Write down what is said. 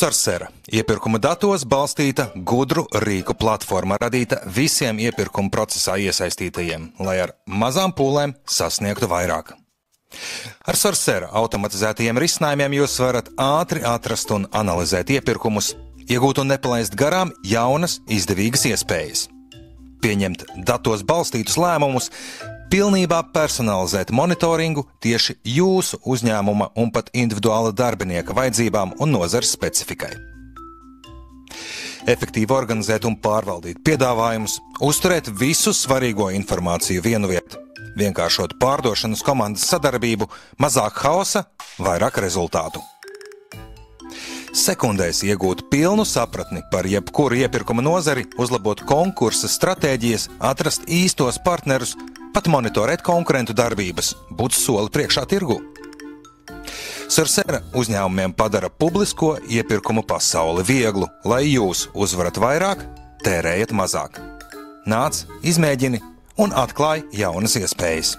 Sorsera – iepirkuma datos balstīta gudru rīku platforma, radīta visiem iepirkuma procesā iesaistītajiem, lai ar mazām pūlēm sasniegtu vairāk. Ar Sorsera automatizētajiem risinājumiem jūs varat ātri atrast un analizēt iepirkumus, iegūt un nepalaist garām jaunas, izdevīgas iespējas. Pieņemt datos balstītus lēmumus, pilnībā personalizēt monitoringu tieši jūsu uzņēmuma un pat individuāla darbinieka vajadzībām un nozares specifikai. Efektīvi organizēt un pārvaldīt piedāvājumus, uzturēt visu svarīgo informāciju vienu vietu, vienkāršot pārdošanas komandas sadarbību, mazāk hausa, vairāk rezultātu. Sekundēs iegūt pilnu sapratni par jebkuru iepirkuma nozari, uzlabot konkursa stratēģijas, atrast īstos partnerus, pat monitorēt konkurentu darbības, būt soli priekšā tirgu. Sorsera uzņēmumiem padara publisko iepirkumu pasauli vieglu, lai jūs uzvarat vairāk, tērējat mazāk. Nāc, izmēģini un atklāj jaunas iespējas.